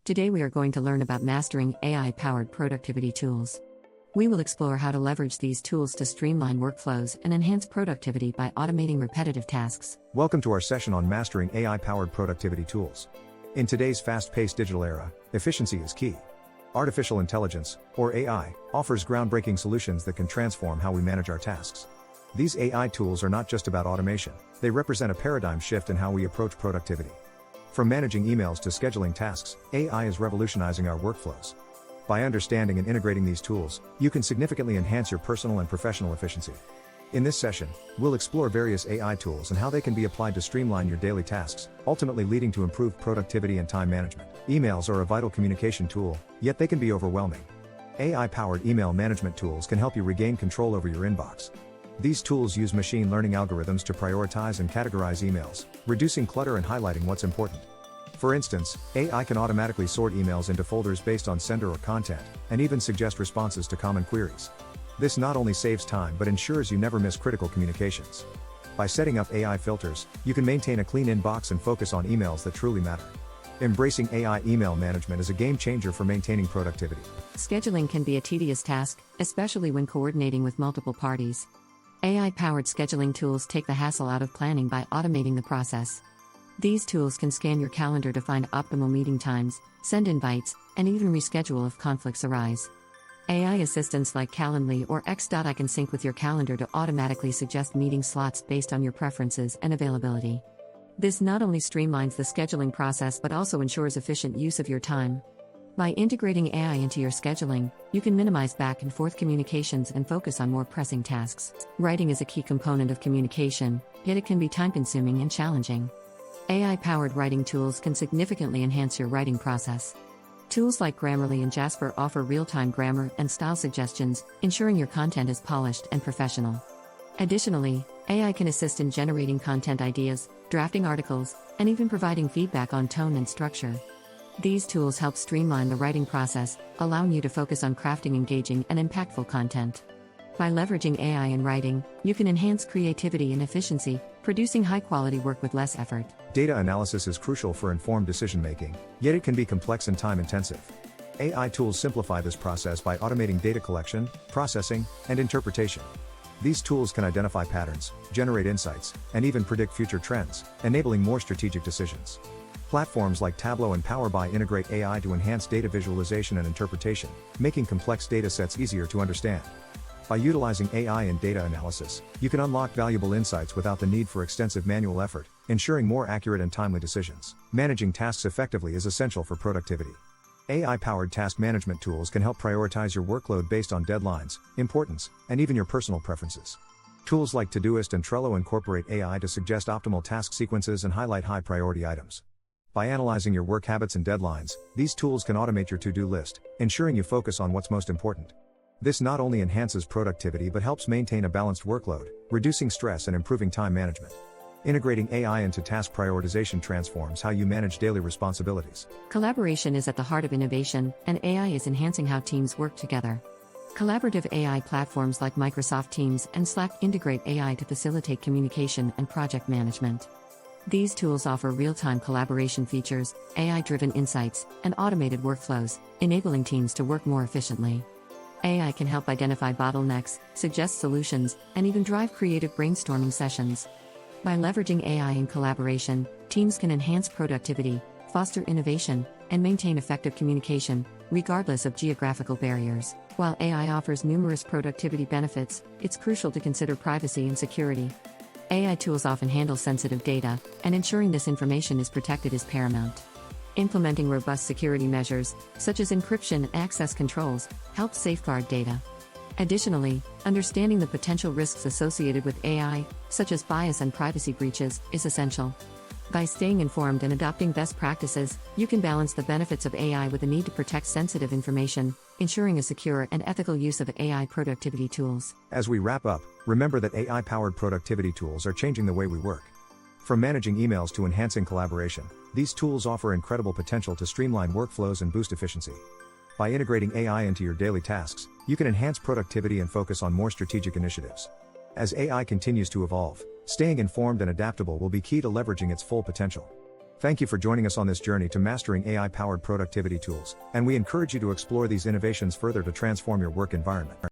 Today we are going to learn about mastering AI-powered productivity tools. We will explore how to leverage these tools to streamline workflows and enhance productivity by automating repetitive tasks. Welcome to our session on mastering AI-powered productivity tools. In today's fast-paced digital era, efficiency is key. Artificial intelligence, or AI, offers groundbreaking solutions that can transform how we manage our tasks. These AI tools are not just about automation, they represent a paradigm shift in how we approach productivity. From managing emails to scheduling tasks, AI is revolutionizing our workflows. By understanding and integrating these tools, you can significantly enhance your personal and professional efficiency. In this session, we'll explore various AI tools and how they can be applied to streamline your daily tasks, ultimately leading to improved productivity and time management. Emails are a vital communication tool, yet they can be overwhelming. AI-powered email management tools can help you regain control over your inbox. These tools use machine learning algorithms to prioritize and categorize emails, reducing clutter and highlighting what's important. For instance, AI can automatically sort emails into folders based on sender or content, and even suggest responses to common queries. This not only saves time but ensures you never miss critical communications. By setting up AI filters, you can maintain a clean inbox and focus on emails that truly matter. Embracing AI email management is a game changer for maintaining productivity. Scheduling can be a tedious task, especially when coordinating with multiple parties. AI-powered scheduling tools take the hassle out of planning by automating the process. These tools can scan your calendar to find optimal meeting times, send invites, and even reschedule if conflicts arise. AI assistants like Calendly or X.I can sync with your calendar to automatically suggest meeting slots based on your preferences and availability. This not only streamlines the scheduling process but also ensures efficient use of your time. By integrating AI into your scheduling, you can minimize back and forth communications and focus on more pressing tasks. Writing is a key component of communication, yet it can be time-consuming and challenging. AI-powered writing tools can significantly enhance your writing process. Tools like Grammarly and Jasper offer real-time grammar and style suggestions, ensuring your content is polished and professional. Additionally, AI can assist in generating content ideas, drafting articles, and even providing feedback on tone and structure. These tools help streamline the writing process, allowing you to focus on crafting engaging and impactful content. By leveraging AI in writing, you can enhance creativity and efficiency, producing high-quality work with less effort. Data analysis is crucial for informed decision-making, yet it can be complex and time-intensive. AI tools simplify this process by automating data collection, processing, and interpretation. These tools can identify patterns, generate insights, and even predict future trends, enabling more strategic decisions. Platforms like Tableau and Power BI integrate AI to enhance data visualization and interpretation, making complex data sets easier to understand. By utilizing AI in data analysis, you can unlock valuable insights without the need for extensive manual effort, ensuring more accurate and timely decisions. Managing tasks effectively is essential for productivity. AI-powered task management tools can help prioritize your workload based on deadlines, importance, and even your personal preferences. Tools like Todoist and Trello incorporate AI to suggest optimal task sequences and highlight high-priority items. By analyzing your work habits and deadlines, these tools can automate your to-do list, ensuring you focus on what's most important. This not only enhances productivity but helps maintain a balanced workload, reducing stress and improving time management. Integrating AI into task prioritization transforms how you manage daily responsibilities. Collaboration is at the heart of innovation, and AI is enhancing how teams work together. Collaborative AI platforms like Microsoft Teams and Slack integrate AI to facilitate communication and project management. These tools offer real-time collaboration features, AI-driven insights, and automated workflows, enabling teams to work more efficiently. AI can help identify bottlenecks, suggest solutions, and even drive creative brainstorming sessions. By leveraging AI in collaboration, teams can enhance productivity, foster innovation, and maintain effective communication, regardless of geographical barriers. While AI offers numerous productivity benefits, it's crucial to consider privacy and security. AI tools often handle sensitive data, and ensuring this information is protected is paramount. Implementing robust security measures, such as encryption and access controls, helps safeguard data. Additionally, understanding the potential risks associated with AI, such as bias and privacy breaches, is essential. By staying informed and adopting best practices, you can balance the benefits of AI with the need to protect sensitive information, ensuring a secure and ethical use of AI productivity tools. As we wrap up, remember that AI-powered productivity tools are changing the way we work. From managing emails to enhancing collaboration, these tools offer incredible potential to streamline workflows and boost efficiency. By integrating AI into your daily tasks, you can enhance productivity and focus on more strategic initiatives. As AI continues to evolve, staying informed and adaptable will be key to leveraging its full potential. Thank you for joining us on this journey to mastering AI-powered productivity tools, and we encourage you to explore these innovations further to transform your work environment.